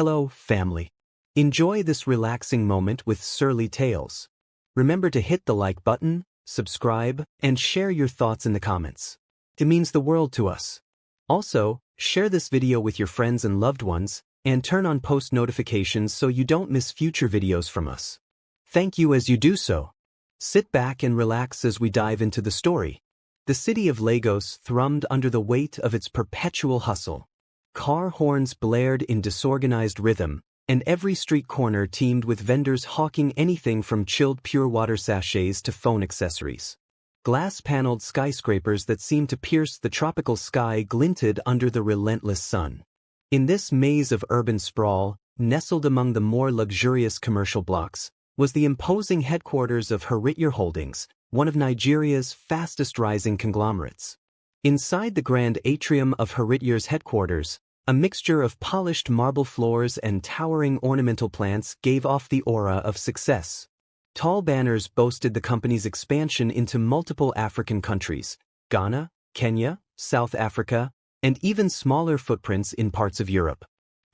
Hello, family. Enjoy this relaxing moment with Surly Tales. Remember to hit the like button, subscribe, and share your thoughts in the comments. It means the world to us. Also, share this video with your friends and loved ones, and turn on post notifications so you don't miss future videos from us. Thank you as you do so. Sit back and relax as we dive into the story. The city of Lagos thrummed under the weight of its perpetual hustle. Car horns blared in disorganized rhythm, and every street corner teemed with vendors hawking anything from chilled pure water sachets to phone accessories. Glass-paneled skyscrapers that seemed to pierce the tropical sky glinted under the relentless sun. In this maze of urban sprawl, nestled among the more luxurious commercial blocks, was the imposing headquarters of Hstorytine Holdings, one of Nigeria's fastest-rising conglomerates. Inside the grand atrium of Hstorytine's headquarters, a mixture of polished marble floors and towering ornamental plants gave off the aura of success. Tall banners boasted the company's expansion into multiple African countries, Ghana, Kenya, South Africa, and even smaller footprints in parts of Europe.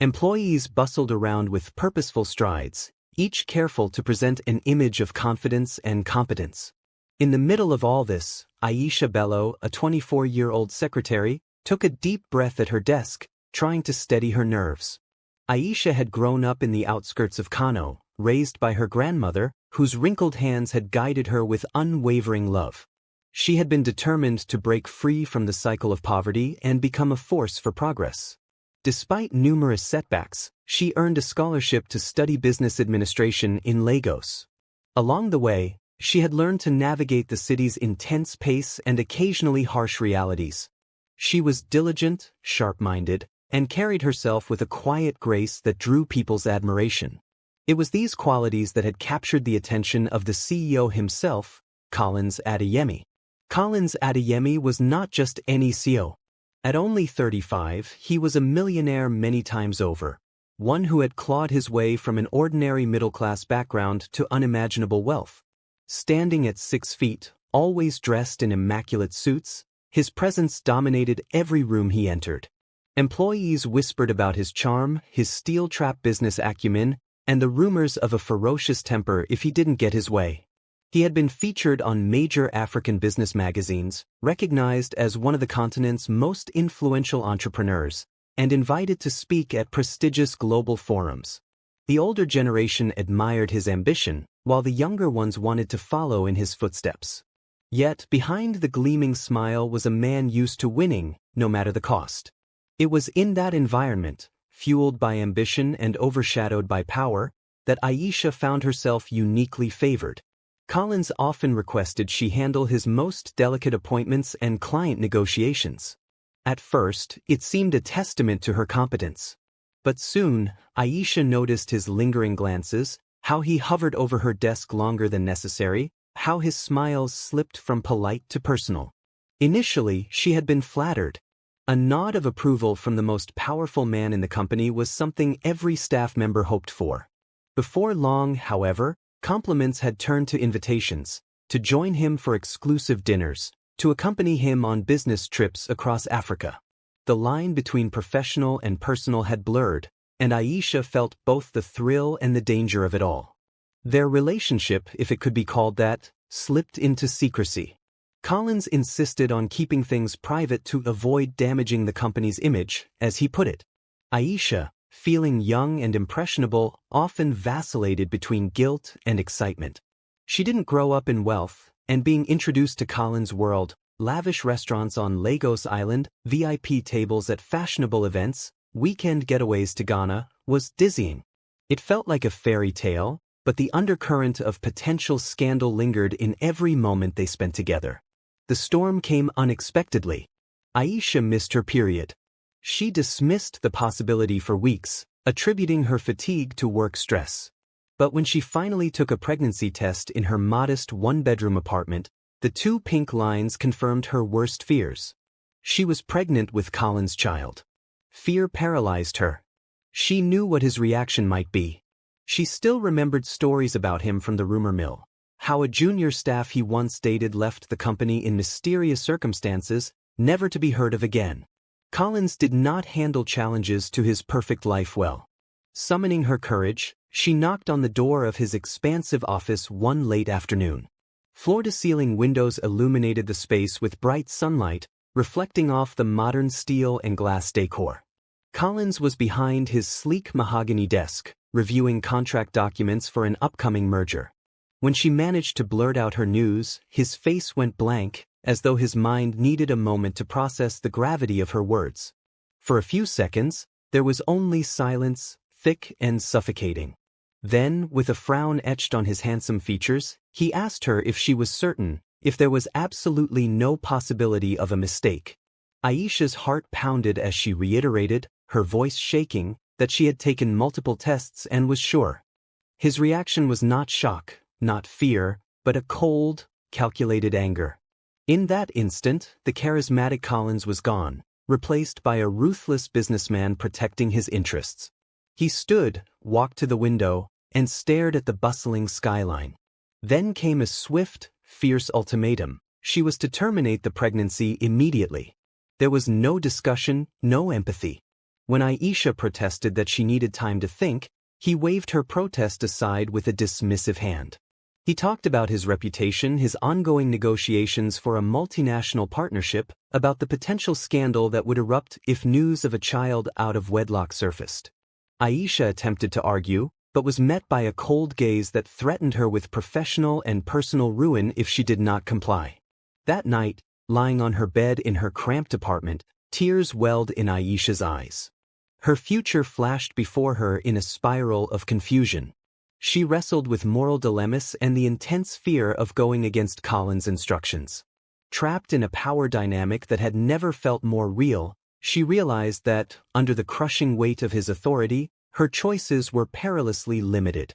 Employees bustled around with purposeful strides, each careful to present an image of confidence and competence. In the middle of all this, Aisha Bello, a 24-year-old secretary, took a deep breath at her desk, trying to steady her nerves. Aisha had grown up in the outskirts of Kano, raised by her grandmother, whose wrinkled hands had guided her with unwavering love. She had been determined to break free from the cycle of poverty and become a force for progress. Despite numerous setbacks, she earned a scholarship to study business administration in Lagos. Along the way, she had learned to navigate the city's intense pace and occasionally harsh realities. She was diligent, sharp-minded, and carried herself with a quiet grace that drew people's admiration. It was these qualities that had captured the attention of the CEO himself, Collins Adeyemi. Collins Adeyemi was not just any CEO. At only 35, he was a millionaire many times over, one who had clawed his way from an ordinary middle-class background to unimaginable wealth. Standing at 6 feet, always dressed in immaculate suits, his presence dominated every room he entered. Employees whispered about his charm, his steel-trap business acumen, and the rumors of a ferocious temper if he didn't get his way. He had been featured on major African business magazines, recognized as one of the continent's most influential entrepreneurs, and invited to speak at prestigious global forums. The older generation admired his ambition, while the younger ones wanted to follow in his footsteps. Yet, behind the gleaming smile was a man used to winning, no matter the cost. It was in that environment, fueled by ambition and overshadowed by power, that Aisha found herself uniquely favored. Collins often requested she handle his most delicate appointments and client negotiations. At first, it seemed a testament to her competence. But soon, Aisha noticed his lingering glances, how he hovered over her desk longer than necessary, how his smiles slipped from polite to personal. Initially, she had been flattered. A nod of approval from the most powerful man in the company was something every staff member hoped for. Before long, however, compliments had turned to invitations, to join him for exclusive dinners, to accompany him on business trips across Africa. The line between professional and personal had blurred, and Aisha felt both the thrill and the danger of it all. Their relationship, if it could be called that, slipped into secrecy. Collins insisted on keeping things private to avoid damaging the company's image, as he put it. Aisha, feeling young and impressionable, often vacillated between guilt and excitement. She didn't grow up in wealth, and being introduced to Collins' world, lavish restaurants on Lagos Island, VIP tables at fashionable events, weekend getaways to Ghana, was dizzying. It felt like a fairy tale, but the undercurrent of potential scandal lingered in every moment they spent together. The storm came unexpectedly. Aisha missed her period. She dismissed the possibility for weeks, attributing her fatigue to work stress. But when she finally took a pregnancy test in her modest one-bedroom apartment, the 2 pink lines confirmed her worst fears. She was pregnant with Collins' child. Fear paralyzed her. She knew what his reaction might be. She still remembered stories about him from the rumor mill, how a junior staff he once dated left the company in mysterious circumstances, never to be heard of again. Collins did not handle challenges to his perfect life well. Summoning her courage, she knocked on the door of his expansive office one late afternoon. Floor-to-ceiling windows illuminated the space with bright sunlight, reflecting off the modern steel and glass decor. Collins was behind his sleek mahogany desk, reviewing contract documents for an upcoming merger. When she managed to blurt out her news, his face went blank, as though his mind needed a moment to process the gravity of her words. For a few seconds, there was only silence, thick and suffocating. Then, with a frown etched on his handsome features, he asked her if she was certain, if there was absolutely no possibility of a mistake. Aisha's heart pounded as she reiterated, her voice shaking, that she had taken multiple tests and was sure. His reaction was not shock, not fear, but a cold, calculated anger. In that instant, the charismatic Collins was gone, replaced by a ruthless businessman protecting his interests. He stood, walked to the window, and stared at the bustling skyline. Then came a swift, fierce ultimatum. She was to terminate the pregnancy immediately. There was no discussion, no empathy. When Aisha protested that she needed time to think, he waved her protest aside with a dismissive hand. He talked about his reputation, his ongoing negotiations for a multinational partnership, about the potential scandal that would erupt if news of a child out of wedlock surfaced. Aisha attempted to argue, but was met by a cold gaze that threatened her with professional and personal ruin if she did not comply. That night, lying on her bed in her cramped apartment, tears welled in Aisha's eyes. Her future flashed before her in a spiral of confusion. She wrestled with moral dilemmas and the intense fear of going against Collins' instructions. Trapped in a power dynamic that had never felt more real, she realized that, under the crushing weight of his authority, her choices were perilously limited.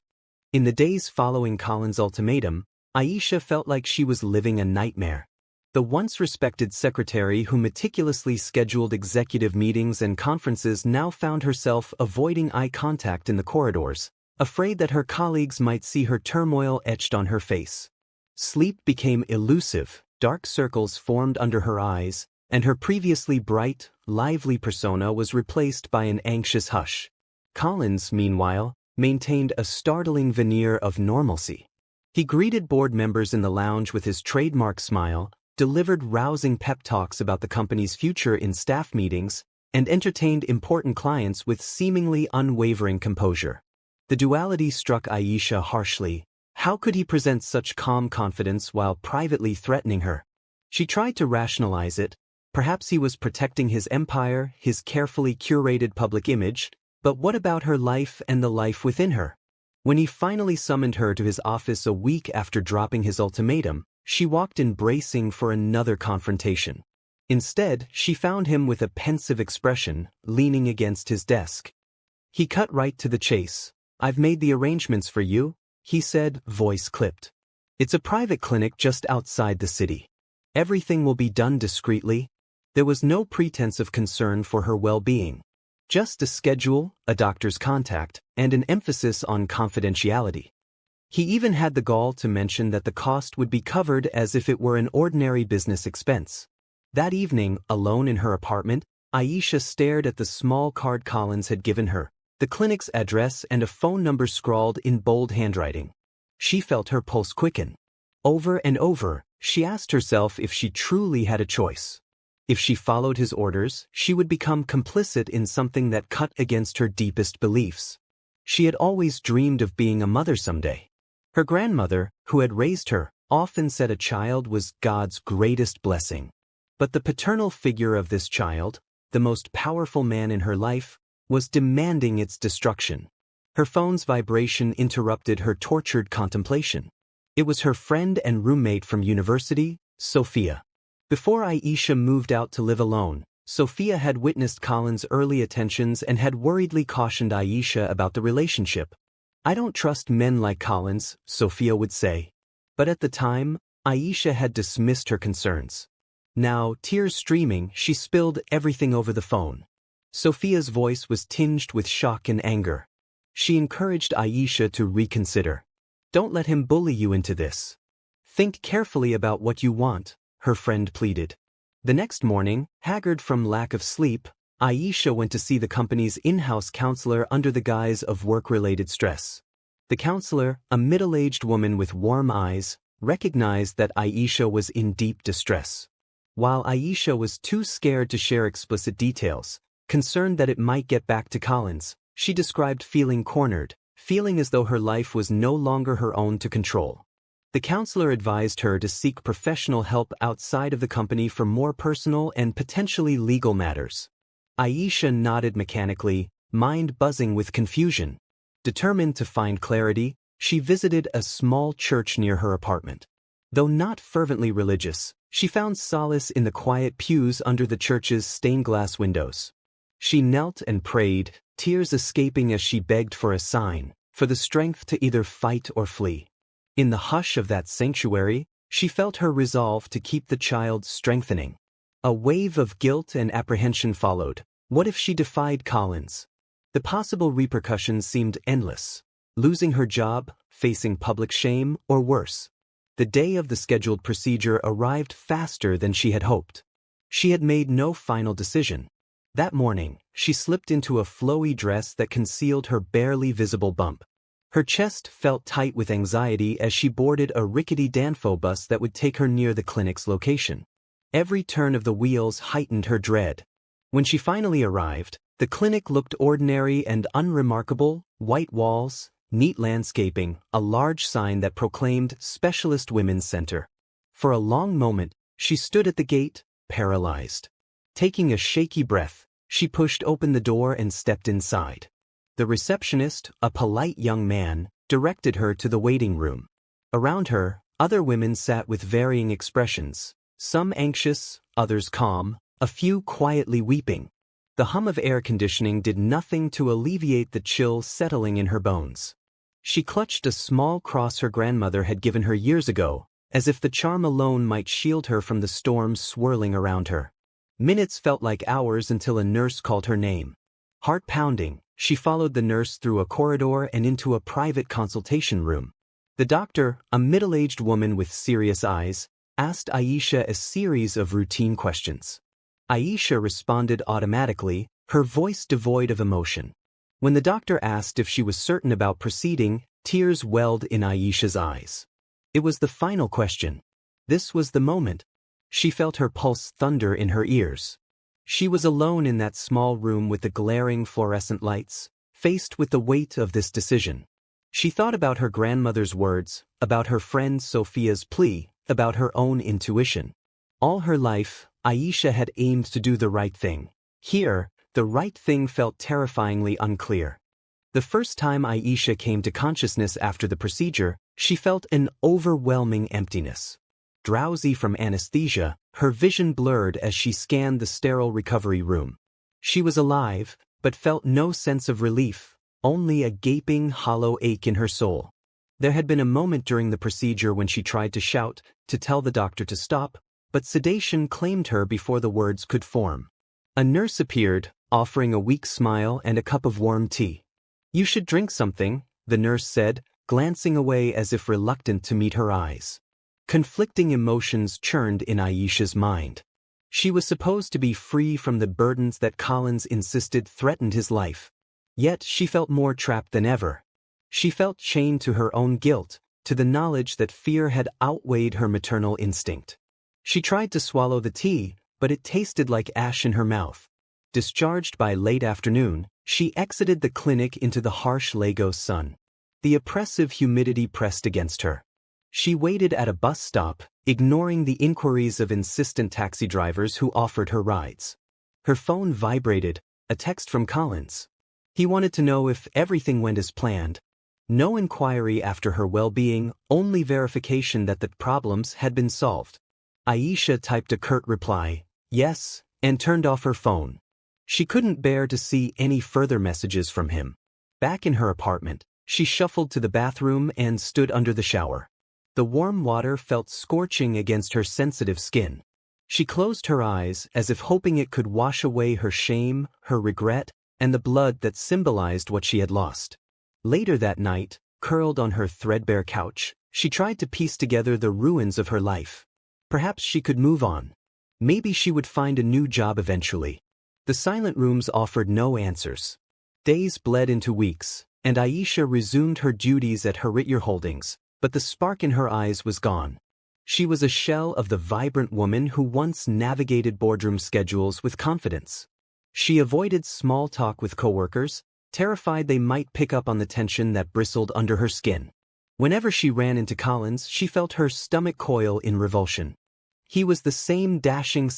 In the days following Collins' ultimatum, Aisha felt like she was living a nightmare. The once respected secretary who meticulously scheduled executive meetings and conferences now found herself avoiding eye contact in the corridors, afraid that her colleagues might see her turmoil etched on her face. Sleep became elusive, dark circles formed under her eyes, and her previously bright, lively persona was replaced by an anxious hush. Collins, meanwhile, maintained a startling veneer of normalcy. He greeted board members in the lounge with his trademark smile, delivered rousing pep talks about the company's future in staff meetings, and entertained important clients with seemingly unwavering composure. The duality struck Aisha harshly. How could he present such calm confidence while privately threatening her? She tried to rationalize it. Perhaps he was protecting his empire, his carefully curated public image, but what about her life and the life within her? When he finally summoned her to his office a week after dropping his ultimatum, she walked in bracing for another confrontation. Instead, she found him with a pensive expression, leaning against his desk. He cut right to the chase. "I've made the arrangements for you," he said, voice clipped. "It's a private clinic just outside the city. Everything will be done discreetly." There was no pretense of concern for her well-being. Just a schedule, a doctor's contact, and an emphasis on confidentiality. He even had the gall to mention that the cost would be covered as if it were an ordinary business expense. That evening, alone in her apartment, Aisha stared at the small card Collins had given her, the clinic's address and a phone number scrawled in bold handwriting. She felt her pulse quicken. Over and over, she asked herself if she truly had a choice. If she followed his orders, she would become complicit in something that cut against her deepest beliefs. She had always dreamed of being a mother someday. Her grandmother, who had raised her, often said a child was God's greatest blessing. But the paternal figure of this child, the most powerful man in her life, was demanding its destruction. Her phone's vibration interrupted her tortured contemplation. It was her friend and roommate from university, Sophia. Before Aisha moved out to live alone, Sophia had witnessed Collins' early attentions and had worriedly cautioned Aisha about the relationship. "I don't trust men like Collins," Sophia would say. But at the time, Aisha had dismissed her concerns. Now, tears streaming, she spilled everything over the phone. Sophia's voice was tinged with shock and anger. She encouraged Aisha to reconsider. "Don't let him bully you into this. Think carefully about what you want," her friend pleaded. The next morning, haggard from lack of sleep, Aisha went to see the company's in-house counselor under the guise of work-related stress. The counselor, a middle-aged woman with warm eyes, recognized that Aisha was in deep distress. While Aisha was too scared to share explicit details, concerned that it might get back to Collins, she described feeling cornered, feeling as though her life was no longer her own to control. The counselor advised her to seek professional help outside of the company for more personal and potentially legal matters. Aisha nodded mechanically, mind buzzing with confusion. Determined to find clarity, she visited a small church near her apartment. Though not fervently religious, she found solace in the quiet pews under the church's stained-glass windows. She knelt and prayed, tears escaping as she begged for a sign, for the strength to either fight or flee. In the hush of that sanctuary, she felt her resolve to keep the child strengthening. A wave of guilt and apprehension followed. What if she defied Collins? The possible repercussions seemed endless. Losing her job, facing public shame, or worse. The day of the scheduled procedure arrived faster than she had hoped. She had made no final decision. That morning, she slipped into a flowy dress that concealed her barely visible bump. Her chest felt tight with anxiety as she boarded a rickety Danfo bus that would take her near the clinic's location. Every turn of the wheels heightened her dread. When she finally arrived, the clinic looked ordinary and unremarkable: white walls, neat landscaping, a large sign that proclaimed Specialist Women's Center. For a long moment, she stood at the gate, paralyzed. Taking a shaky breath, she pushed open the door and stepped inside. The receptionist, a polite young man, directed her to the waiting room. Around her, other women sat with varying expressions, some anxious, others calm, a few quietly weeping. The hum of air conditioning did nothing to alleviate the chill settling in her bones. She clutched a small cross her grandmother had given her years ago, as if the charm alone might shield her from the storms swirling around her. Minutes felt like hours until a nurse called her name. Heart pounding, she followed the nurse through a corridor and into a private consultation room. The doctor, a middle-aged woman with serious eyes, asked Aisha a series of routine questions. Aisha responded automatically, her voice devoid of emotion. When the doctor asked if she was certain about proceeding, tears welled in Aisha's eyes. It was the final question. This was the moment. She felt her pulse thunder in her ears. She was alone in that small room with the glaring fluorescent lights, faced with the weight of this decision. She thought about her grandmother's words, about her friend Sophia's plea, about her own intuition. All her life, Aisha had aimed to do the right thing. Here, the right thing felt terrifyingly unclear. The first time Aisha came to consciousness after the procedure, she felt an overwhelming emptiness. Drowsy from anesthesia, her vision blurred as she scanned the sterile recovery room. She was alive, but felt no sense of relief, only a gaping, hollow ache in her soul. There had been a moment during the procedure when she tried to shout, to tell the doctor to stop, but sedation claimed her before the words could form. A nurse appeared, offering a weak smile and a cup of warm tea. "You should drink something," the nurse said, glancing away as if reluctant to meet her eyes. Conflicting emotions churned in Aisha's mind. She was supposed to be free from the burdens that Collins insisted threatened his life. Yet she felt more trapped than ever. She felt chained to her own guilt, to the knowledge that fear had outweighed her maternal instinct. She tried to swallow the tea, but it tasted like ash in her mouth. Discharged by late afternoon, she exited the clinic into the harsh Lagos sun. The oppressive humidity pressed against her. She waited at a bus stop, ignoring the inquiries of insistent taxi drivers who offered her rides. Her phone vibrated, a text from Collins. He wanted to know if everything went as planned. No inquiry after her well-being, only verification that the problems had been solved. Aisha typed a curt reply, "Yes," and turned off her phone. She couldn't bear to see any further messages from him. Back in her apartment, she shuffled to the bathroom and stood under the shower. The warm water felt scorching against her sensitive skin. She closed her eyes as if hoping it could wash away her shame, her regret, and the blood that symbolized what she had lost. Later that night, curled on her threadbare couch, she tried to piece together the ruins of her life. Perhaps she could move on. Maybe she would find a new job eventually. The silent rooms offered no answers. Days bled into weeks, and Aisha resumed her duties at Hstorytine Holdings, but the spark in her eyes was gone. She was a shell of the vibrant woman who once navigated boardroom schedules with confidence. She avoided small talk with coworkers, terrified they might pick up on the tension that bristled under her skin. Whenever she ran into Collins, she felt her stomach coil in revulsion. He was the same dashing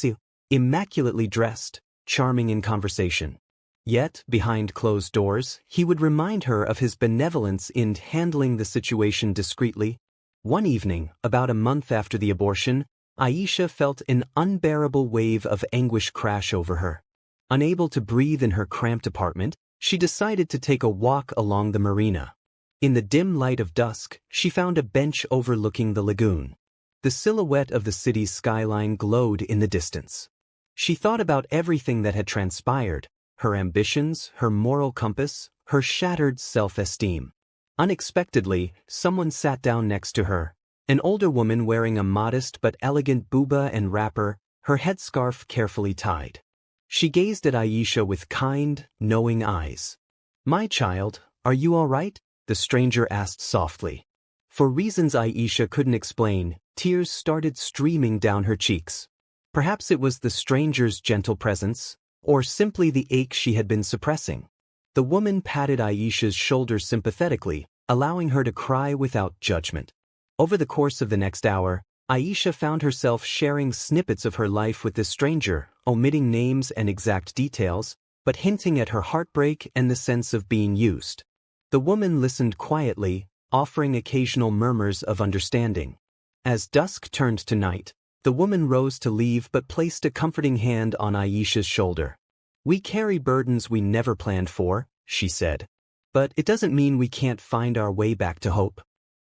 immaculately dressed, charming in conversation. Yet, behind closed doors, he would remind her of his benevolence in handling the situation discreetly. One evening, about a month after the abortion, Aisha felt an unbearable wave of anguish crash over her. Unable to breathe in her cramped apartment, she decided to take a walk along the marina. In the dim light of dusk, she found a bench overlooking the lagoon. The silhouette of the city's skyline glowed in the distance. She thought about everything that had transpired, her ambitions, her moral compass, her shattered self-esteem. Unexpectedly, someone sat down next to her, an older woman wearing a modest but elegant buba and wrapper, her headscarf carefully tied. She gazed at Aisha with kind, knowing eyes. "My child, are you all right?" the stranger asked softly. For reasons Aisha couldn't explain, tears started streaming down her cheeks. Perhaps it was the stranger's gentle presence, or simply the ache she had been suppressing. The woman patted Aisha's shoulder sympathetically, allowing her to cry without judgment. Over the course of the next hour, Aisha found herself sharing snippets of her life with this stranger, omitting names and exact details, but hinting at her heartbreak and the sense of being used. The woman listened quietly, offering occasional murmurs of understanding. As dusk turned to night, the woman rose to leave but placed a comforting hand on Aisha's shoulder. "We carry burdens we never planned for," she said. "But it doesn't mean we can't find our way back to hope."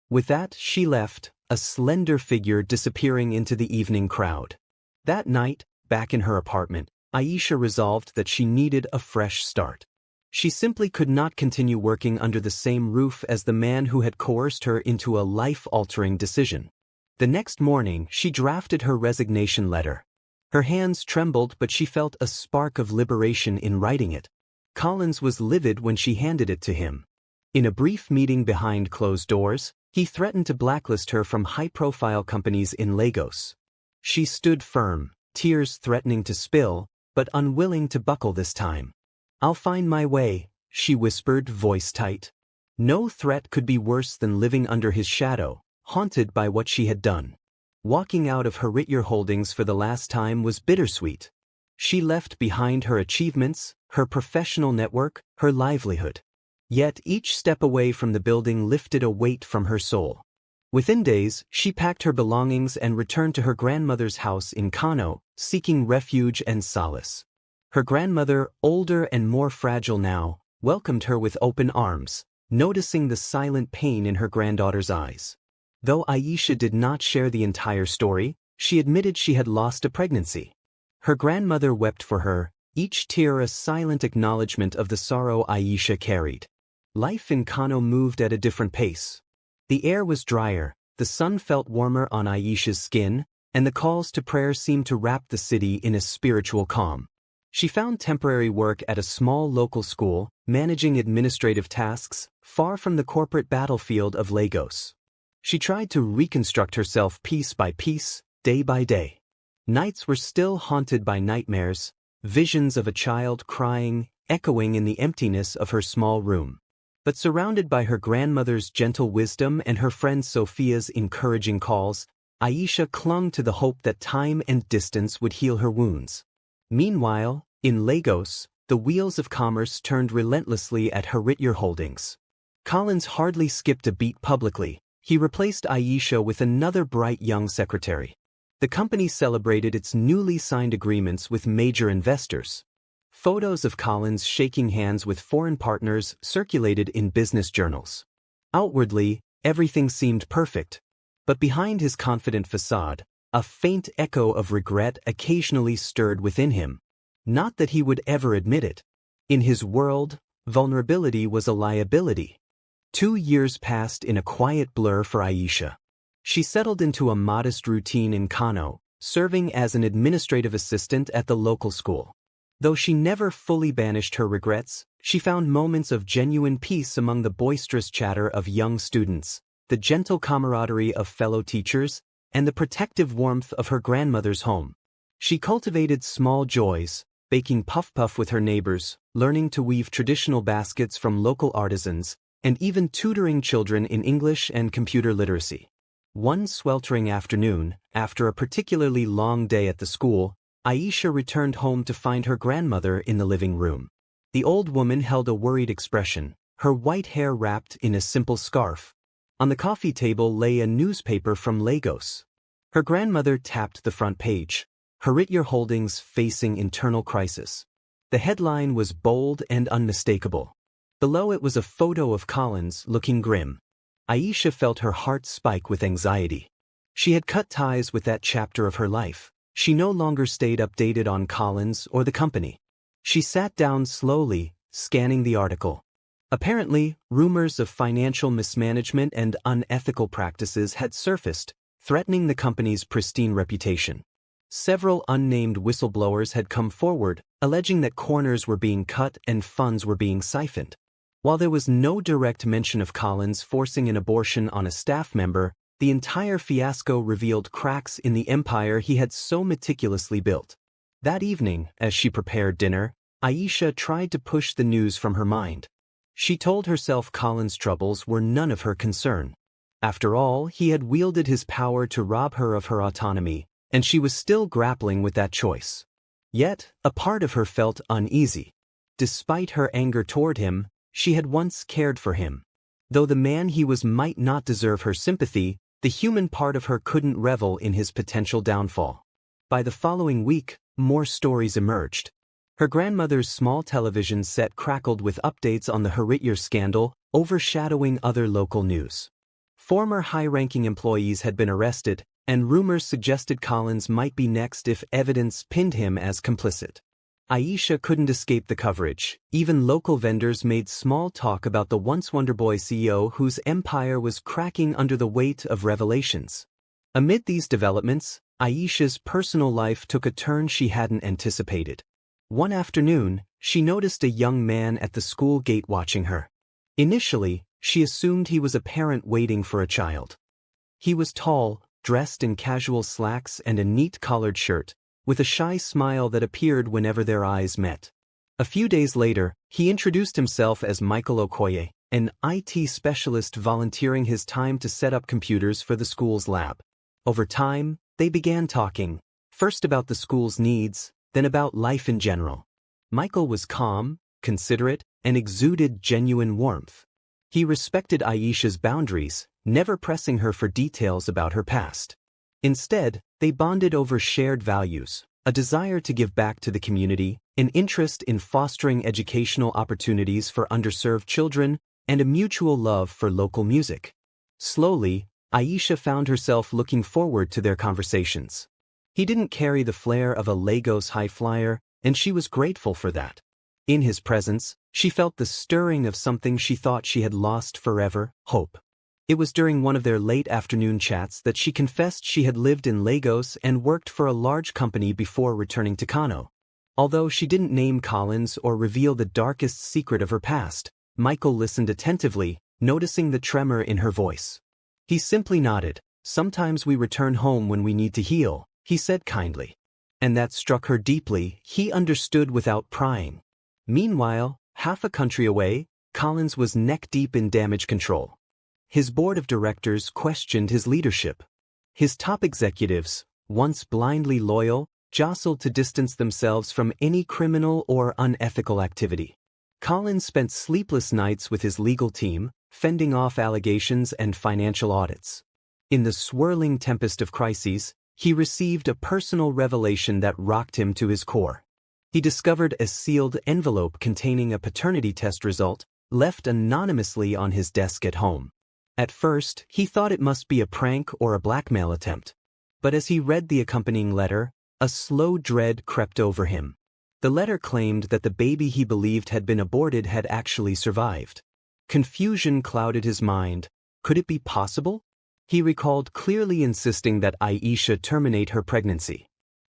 With that, she left, a slender figure disappearing into the evening crowd. That night, back in her apartment, Aisha resolved that she needed a fresh start. She simply could not continue working under the same roof as the man who had coerced her into a life-altering decision. The next morning, she drafted her resignation letter. Her hands trembled, but she felt a spark of liberation in writing it. Collins was livid when she handed it to him. In a brief meeting behind closed doors, he threatened to blacklist her from high-profile companies in Lagos. She stood firm, tears threatening to spill, but unwilling to buckle this time. "I'll find my way," she whispered, voice tight. No threat could be worse than living under his shadow, haunted by what she had done. Walking out of Hstorytine Holdings for the last time was bittersweet. She left behind her achievements, her professional network, her livelihood. Yet each step away from the building lifted a weight from her soul. Within days, she packed her belongings and returned to her grandmother's house in Kano, seeking refuge and solace. Her grandmother, older and more fragile now, welcomed her with open arms, noticing the silent pain in her granddaughter's eyes. Though Aisha did not share the entire story, she admitted she had lost a pregnancy. Her grandmother wept for her, each tear a silent acknowledgement of the sorrow Aisha carried. Life in Kano moved at a different pace. The air was drier, the sun felt warmer on Aisha's skin, and the calls to prayer seemed to wrap the city in a spiritual calm. She found temporary work at a small local school, managing administrative tasks, far from the corporate battlefield of Lagos. She tried to reconstruct herself piece by piece, day by day. Nights were still haunted by nightmares, visions of a child crying, echoing in the emptiness of her small room. But surrounded by her grandmother's gentle wisdom and her friend Sophia's encouraging calls, Aisha clung to the hope that time and distance would heal her wounds. Meanwhile, in Lagos, the wheels of commerce turned relentlessly at Hstorytine Holdings. Collins hardly skipped a beat publicly. He replaced Aisha with another bright young secretary. The company celebrated its newly signed agreements with major investors. Photos of Collins shaking hands with foreign partners circulated in business journals. Outwardly, everything seemed perfect. But behind his confident facade, a faint echo of regret occasionally stirred within him. Not that he would ever admit it. In his world, vulnerability was a liability. 2 years passed in a quiet blur for Aisha. She settled into a modest routine in Kano, serving as an administrative assistant at the local school. Though she never fully banished her regrets, she found moments of genuine peace among the boisterous chatter of young students, the gentle camaraderie of fellow teachers, and the protective warmth of her grandmother's home. She cultivated small joys, baking puff-puff with her neighbors, learning to weave traditional baskets from local artisans, and even tutoring children in English and computer literacy. One sweltering afternoon, after a particularly long day at the school, Aisha returned home to find her grandmother in the living room. The old woman held a worried expression, her white hair wrapped in a simple scarf. On the coffee table lay a newspaper from Lagos. Her grandmother tapped the front page. Hstorytine Holdings facing internal crisis. The headline was bold and unmistakable. Below it was a photo of Collins looking grim. Aisha felt her heart spike with anxiety. She had cut ties with that chapter of her life. She no longer stayed updated on Collins or the company. She sat down slowly, scanning the article. Apparently, rumors of financial mismanagement and unethical practices had surfaced, threatening the company's pristine reputation. Several unnamed whistleblowers had come forward, alleging that corners were being cut and funds were being siphoned. While there was no direct mention of Collins forcing an abortion on a staff member, the entire fiasco revealed cracks in the empire he had so meticulously built. That evening, as she prepared dinner, Aisha tried to push the news from her mind. She told herself Collins' troubles were none of her concern. After all, he had wielded his power to rob her of her autonomy, and she was still grappling with that choice. Yet, a part of her felt uneasy. Despite her anger toward him, she had once cared for him. Though the man he was might not deserve her sympathy, the human part of her couldn't revel in his potential downfall. By the following week, more stories emerged. Her grandmother's small television set crackled with updates on the Hstorytine scandal, overshadowing other local news. Former high-ranking employees had been arrested, and rumors suggested Collins might be next if evidence pinned him as complicit. Aisha couldn't escape the coverage. Even local vendors made small talk about the once Wonderboy CEO whose empire was cracking under the weight of revelations. Amid these developments, Aisha's personal life took a turn she hadn't anticipated. One afternoon, she noticed a young man at the school gate watching her. Initially, she assumed he was a parent waiting for a child. He was tall, dressed in casual slacks and a neat collared shirt, with a shy smile that appeared whenever their eyes met. A few days later, he introduced himself as Michael Okoye, an IT specialist volunteering his time to set up computers for the school's lab. Over time, they began talking, first about the school's needs, then about life in general. Michael was calm, considerate, and exuded genuine warmth. He respected Aisha's boundaries, never pressing her for details about her past. Instead, they bonded over shared values, a desire to give back to the community, an interest in fostering educational opportunities for underserved children, and a mutual love for local music. Slowly, Aisha found herself looking forward to their conversations. He didn't carry the flair of a Lagos high flyer, and she was grateful for that. In his presence, she felt the stirring of something she thought she had lost forever: hope. It was during one of their late afternoon chats that she confessed she had lived in Lagos and worked for a large company before returning to Kano. Although she didn't name Collins or reveal the darkest secret of her past, Michael listened attentively, noticing the tremor in her voice. He simply nodded. "Sometimes we return home when we need to heal," he said kindly. And that struck her deeply. He understood without prying. Meanwhile, half a country away, Collins was neck-deep in damage control. His board of directors questioned his leadership. His top executives, once blindly loyal, jostled to distance themselves from any criminal or unethical activity. Collins spent sleepless nights with his legal team, fending off allegations and financial audits. In the swirling tempest of crises, he received a personal revelation that rocked him to his core. He discovered a sealed envelope containing a paternity test result, left anonymously on his desk at home. At first, he thought it must be a prank or a blackmail attempt. But as he read the accompanying letter, a slow dread crept over him. The letter claimed that the baby he believed had been aborted had actually survived. Confusion clouded his mind. Could it be possible? He recalled clearly insisting that Aisha terminate her pregnancy.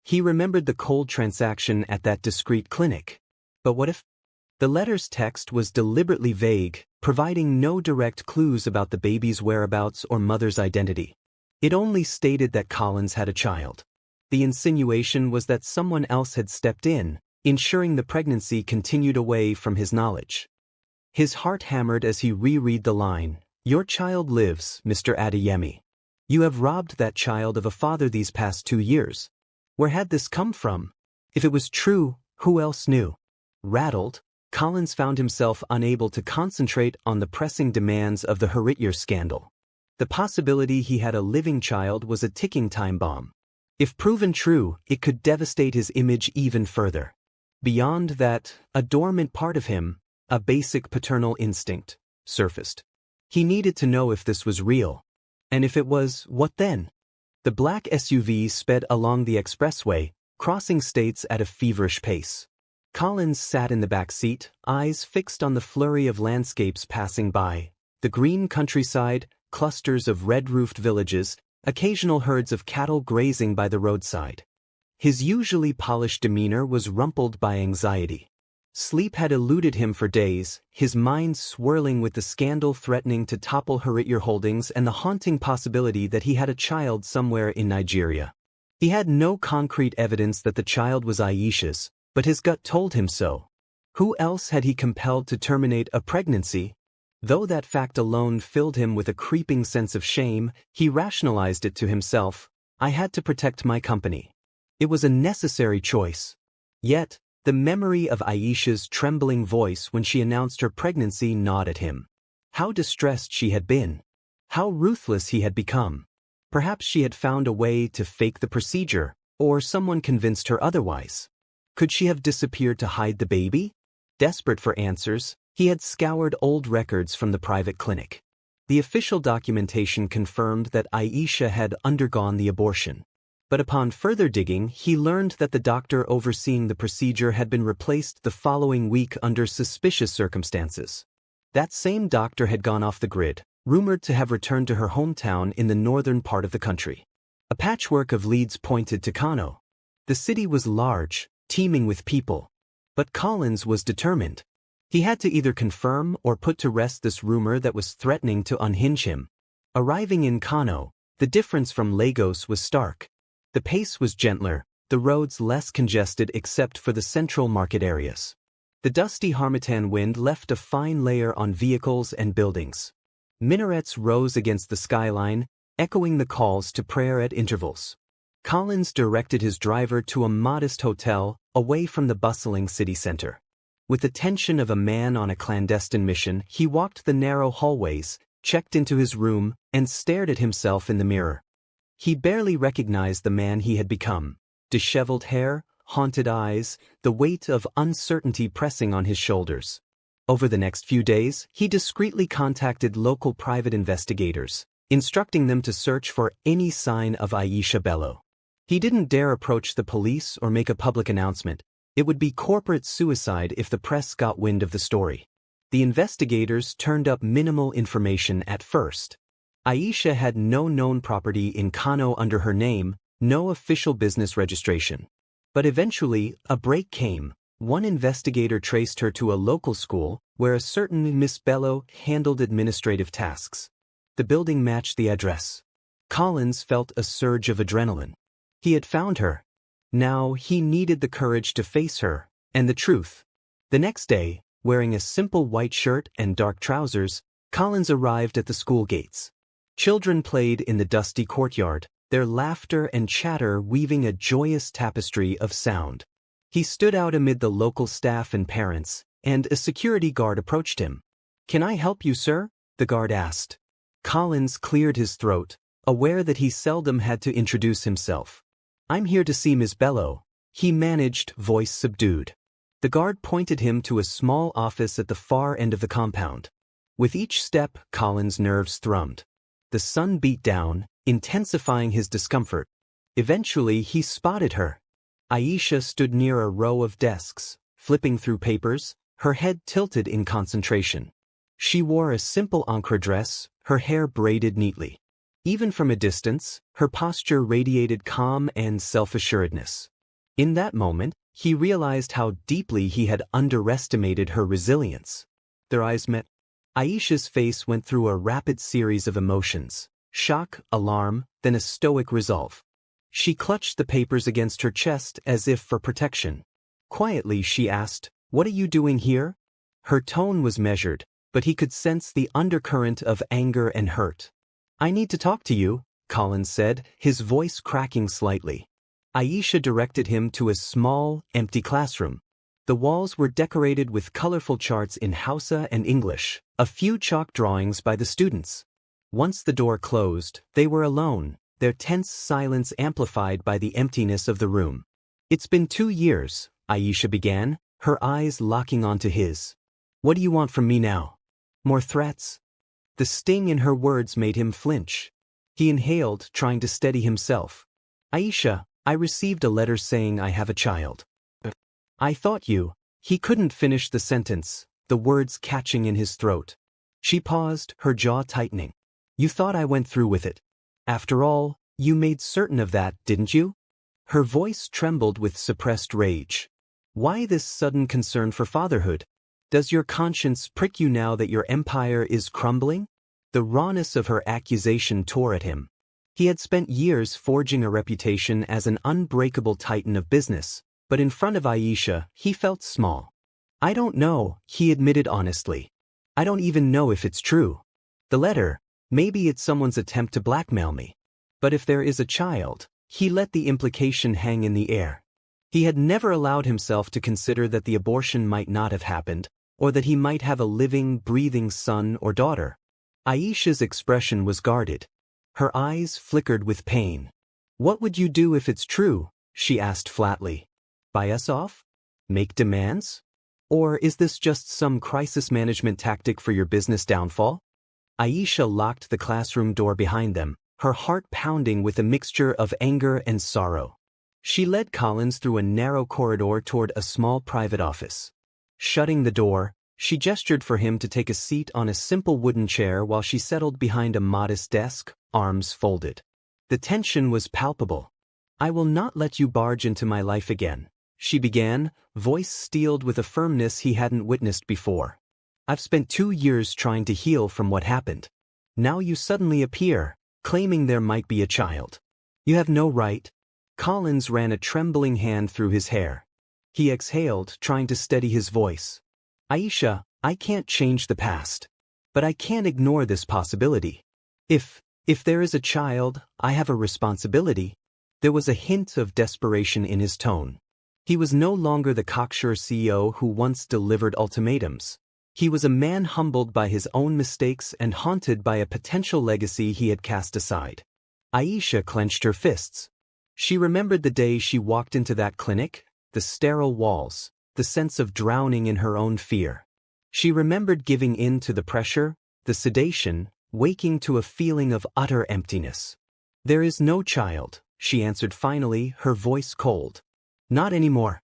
He remembered the cold transaction at that discreet clinic. But what if? The letter's text was deliberately vague, providing no direct clues about the baby's whereabouts or mother's identity. It only stated that Collins had a child. The insinuation was that someone else had stepped in, ensuring the pregnancy continued away from his knowledge. His heart hammered as he reread the line, "Your child lives, Mr. Adeyemi. You have robbed that child of a father these past 2 years. Where had this come from? If it was true, who else knew?" Rattled, Collins found himself unable to concentrate on the pressing demands of the Hstorytine scandal. The possibility he had a living child was a ticking time bomb. If proven true, it could devastate his image even further. Beyond that, a dormant part of him, a basic paternal instinct, surfaced. He needed to know if this was real. And if it was, what then? The black SUV sped along the expressway, crossing states at a feverish pace. Collins sat in the back seat, eyes fixed on the flurry of landscapes passing by. The green countryside, clusters of red-roofed villages, occasional herds of cattle grazing by the roadside. His usually polished demeanor was rumpled by anxiety. Sleep had eluded him for days, his mind swirling with the scandal threatening to topple Hstorytine Holdings and the haunting possibility that he had a child somewhere in Nigeria. He had no concrete evidence that the child was Aisha's, but his gut told him so. Who else had he compelled to terminate a pregnancy? Though that fact alone filled him with a creeping sense of shame, he rationalized it to himself. I had to protect my company. It was a necessary choice. Yet, the memory of Aisha's trembling voice when she announced her pregnancy gnawed at him. How distressed she had been. How ruthless he had become. Perhaps she had found a way to fake the procedure, or someone convinced her otherwise. Could she have disappeared to hide the baby? Desperate for answers, he had scoured old records from the private clinic. The official documentation confirmed that Aisha had undergone the abortion. But upon further digging, he learned that the doctor overseeing the procedure had been replaced the following week under suspicious circumstances. That same doctor had gone off the grid, rumored to have returned to her hometown in the northern part of the country. A patchwork of leads pointed to Kano. The city was large, teeming with people. But Collins was determined. He had to either confirm or put to rest this rumor that was threatening to unhinge him. Arriving in Kano, the difference from Lagos was stark. The pace was gentler, the roads less congested except for the central market areas. The dusty harmattan wind left a fine layer on vehicles and buildings. Minarets rose against the skyline, echoing the calls to prayer at intervals. Collins directed his driver to a modest hotel, away from the bustling city center. With the tension of a man on a clandestine mission, he walked the narrow hallways, checked into his room, and stared at himself in the mirror. He barely recognized the man he had become. Disheveled hair, haunted eyes, the weight of uncertainty pressing on his shoulders. Over the next few days, he discreetly contacted local private investigators, instructing them to search for any sign of Aisha Bello. He didn't dare approach the police or make a public announcement. It would be corporate suicide if the press got wind of the story. The investigators turned up minimal information at first. Aisha had no known property in Kano under her name, no official business registration. But eventually, a break came. One investigator traced her to a local school, where a certain Miss Bello handled administrative tasks. The building matched the address. Collins felt a surge of adrenaline. He had found her. Now he needed the courage to face her, and the truth. The next day, wearing a simple white shirt and dark trousers, Collins arrived at the school gates. Children played in the dusty courtyard, their laughter and chatter weaving a joyous tapestry of sound. He stood out amid the local staff and parents, and a security guard approached him. "Can I help you, sir?" the guard asked. Collins cleared his throat, aware that he seldom had to introduce himself. "I'm here to see Miss Bello," he managed, voice subdued. The guard pointed him to a small office at the far end of the compound. With each step, Collins' nerves thrummed. The sun beat down, intensifying his discomfort. Eventually, he spotted her. Aisha stood near a row of desks, flipping through papers, her head tilted in concentration. She wore a simple ankara dress, her hair braided neatly. Even from a distance, her posture radiated calm and self-assuredness. In that moment, he realized how deeply he had underestimated her resilience. Their eyes met. Aisha's face went through a rapid series of emotions: shock, alarm, then a stoic resolve. She clutched the papers against her chest as if for protection. Quietly she asked, "What are you doing here?" Her tone was measured, but he could sense the undercurrent of anger and hurt. "I need to talk to you," Collins said, his voice cracking slightly. Aisha directed him to a small, empty classroom. The walls were decorated with colorful charts in Hausa and English, a few chalk drawings by the students. Once the door closed, they were alone, their tense silence amplified by the emptiness of the room. "It's been 2 years, Aisha began, her eyes locking onto his. "What do you want from me now? More threats?" The sting in her words made him flinch. He inhaled, trying to steady himself. "Aisha, I received a letter saying I have a child." "I thought you—" He couldn't finish the sentence, the words catching in his throat. She paused, her jaw tightening. "You thought I went through with it. After all, you made certain of that, didn't you?" Her voice trembled with suppressed rage. "Why this sudden concern for fatherhood? Does your conscience prick you now that your empire is crumbling?" The rawness of her accusation tore at him. He had spent years forging a reputation as an unbreakable titan of business, but in front of Aisha, he felt small. "I don't know," he admitted honestly. "I don't even know if it's true. The letter, maybe it's someone's attempt to blackmail me. But if there is a child," he let the implication hang in the air. He had never allowed himself to consider that the abortion might not have happened, or that he might have a living, breathing son or daughter. Aisha's expression was guarded. Her eyes flickered with pain. "What would you do if it's true?" she asked flatly. "Buy us off? Make demands? Or is this just some crisis management tactic for your business downfall?" Aisha locked the classroom door behind them, her heart pounding with a mixture of anger and sorrow. She led Collins through a narrow corridor toward a small private office. Shutting the door, she gestured for him to take a seat on a simple wooden chair while she settled behind a modest desk, arms folded. The tension was palpable. "I will not let you barge into my life again," she began, voice steeled with a firmness he hadn't witnessed before. "I've spent 2 years trying to heal from what happened. Now you suddenly appear, claiming there might be a child. You have no right." Collins ran a trembling hand through his hair. He exhaled, trying to steady his voice. "Aisha, I can't change the past. But I can't ignore this possibility. If there is a child, I have a responsibility." There was a hint of desperation in his tone. He was no longer the cocksure CEO who once delivered ultimatums. He was a man humbled by his own mistakes and haunted by a potential legacy he had cast aside. Aisha clenched her fists. She remembered the day she walked into that clinic, the sterile walls, the sense of drowning in her own fear. She remembered giving in to the pressure, the sedation, waking to a feeling of utter emptiness. "There is no child," she answered finally, her voice cold. "Not anymore."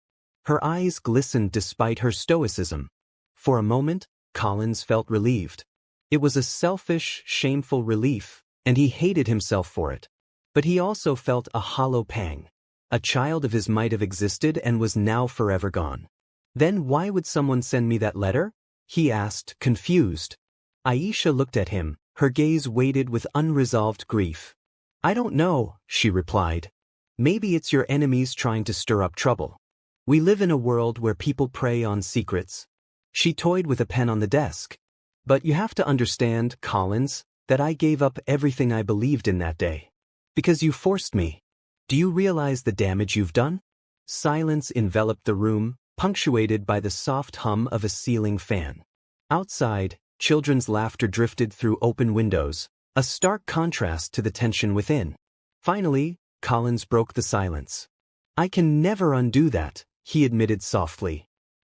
Her eyes glistened despite her stoicism. For a moment, Collins felt relieved. It was a selfish, shameful relief, and he hated himself for it. But he also felt a hollow pang. A child of his might have existed and was now forever gone. "Then why would someone send me that letter?" he asked, confused. Aisha looked at him, her gaze weighted with unresolved grief. "I don't know," she replied. "Maybe it's your enemies trying to stir up trouble. We live in a world where people prey on secrets." She toyed with a pen on the desk. "But you have to understand, Collins, that I gave up everything I believed in that day. Because you forced me. Do you realize the damage you've done?" Silence enveloped the room, punctuated by the soft hum of a ceiling fan. Outside, children's laughter drifted through open windows, a stark contrast to the tension within. Finally, Collins broke the silence. "I can never undo that," he admitted softly.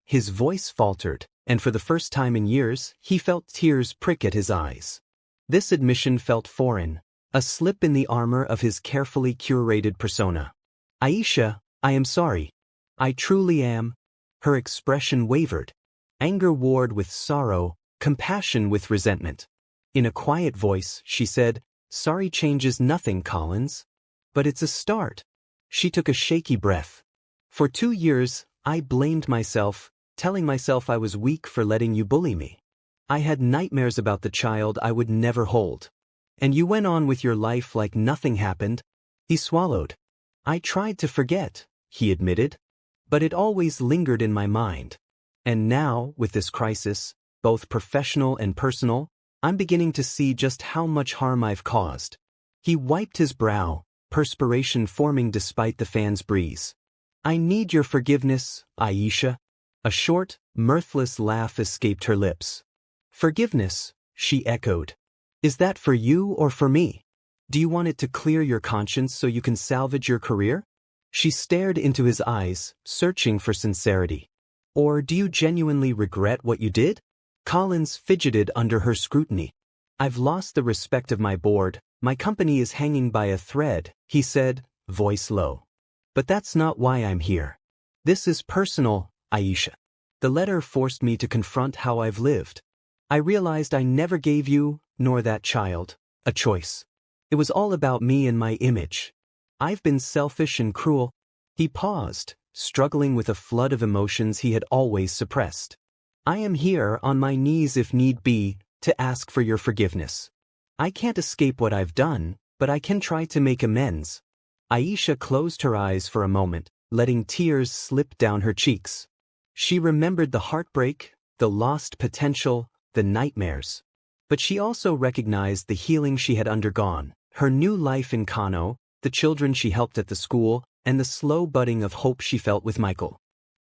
His voice faltered, and for the first time in years, he felt tears prick at his eyes. This admission felt foreign, a slip in the armor of his carefully curated persona. "Aisha, I am sorry. I truly am." Her expression wavered. Anger warred with sorrow, compassion with resentment. In a quiet voice, she said, "Sorry changes nothing, Collins. But it's a start." She took a shaky breath. For 2 years, I blamed myself, telling myself I was weak for letting you bully me. I had nightmares about the child I would never hold. And you went on with your life like nothing happened. He swallowed. I tried to forget, he admitted. But it always lingered in my mind. And now, with this crisis, both professional and personal, I'm beginning to see just how much harm I've caused. He wiped his brow, perspiration forming despite the fan's breeze. I need your forgiveness, Aisha. A short, mirthless laugh escaped her lips. Forgiveness, she echoed. Is that for you or for me? Do you want it to clear your conscience so you can salvage your career? She stared into his eyes, searching for sincerity. Or do you genuinely regret what you did? Collins fidgeted under her scrutiny. I've lost the respect of my board, my company is hanging by a thread, he said, voice low. But that's not why I'm here. This is personal, Aisha. The letter forced me to confront how I've lived. I realized I never gave you, nor that child, a choice. It was all about me and my image. I've been selfish and cruel. He paused, struggling with a flood of emotions he had always suppressed. I am here on my knees if need be, to ask for your forgiveness. I can't escape what I've done, but I can try to make amends. Aisha closed her eyes for a moment, letting tears slip down her cheeks. She remembered the heartbreak, the lost potential, the nightmares. But she also recognized the healing she had undergone, her new life in Kano, the children she helped at the school, and the slow budding of hope she felt with Michael.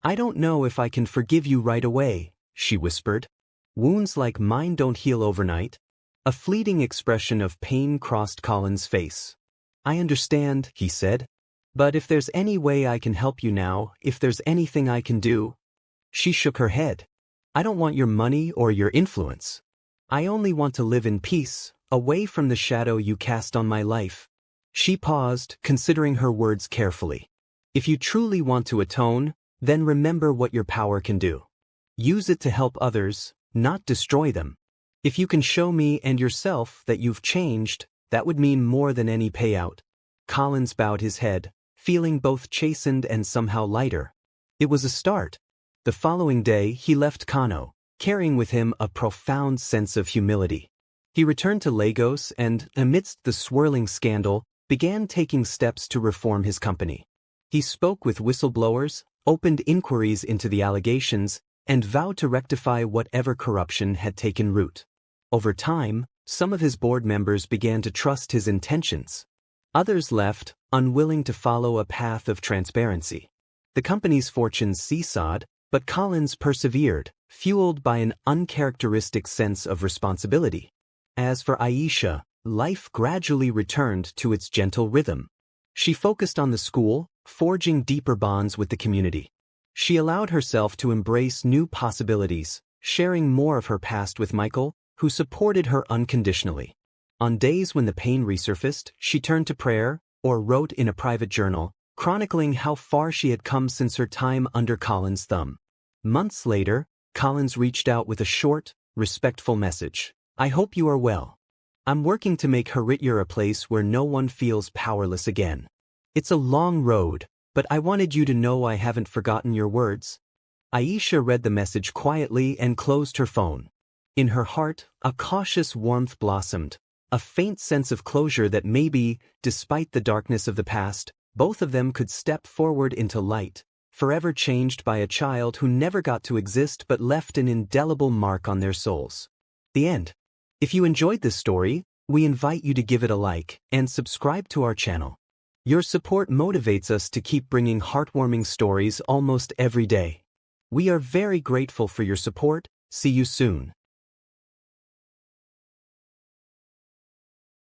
I don't know if I can forgive you right away, she whispered. Wounds like mine don't heal overnight. A fleeting expression of pain crossed Colin's face. I understand, he said. But if there's any way I can help you now, if there's anything I can do. She shook her head. I don't want your money or your influence. I only want to live in peace, away from the shadow you cast on my life. She paused, considering her words carefully. If you truly want to atone, then remember what your power can do. Use it to help others, not destroy them. If you can show me and yourself that you've changed, that would mean more than any payout. Collins bowed his head, feeling both chastened and somehow lighter. It was a start. The following day he left Kano, carrying with him a profound sense of humility. He returned to Lagos and, amidst the swirling scandal, began taking steps to reform his company. He spoke with whistleblowers, opened inquiries into the allegations, and vowed to rectify whatever corruption had taken root. Over time, some of his board members began to trust his intentions. Others left, unwilling to follow a path of transparency. The company's fortunes seesawed, but Collins persevered, fueled by an uncharacteristic sense of responsibility. As for Aisha, life gradually returned to its gentle rhythm. She focused on the school, forging deeper bonds with the community. She allowed herself to embrace new possibilities, sharing more of her past with Michael, who supported her unconditionally. On days when the pain resurfaced, she turned to prayer, or wrote in a private journal, chronicling how far she had come since her time under Colin's thumb. Months later, Collins reached out with a short, respectful message. I hope you are well. I'm working to make Hstorytine a place where no one feels powerless again. It's a long road, but I wanted you to know I haven't forgotten your words. Aisha read the message quietly and closed her phone. In her heart, a cautious warmth blossomed, a faint sense of closure that maybe, despite the darkness of the past, both of them could step forward into light, forever changed by a child who never got to exist but left an indelible mark on their souls. The end. If you enjoyed this story, we invite you to give it a like and subscribe to our channel. Your support motivates us to keep bringing heartwarming stories almost every day. We are very grateful for your support. See you soon.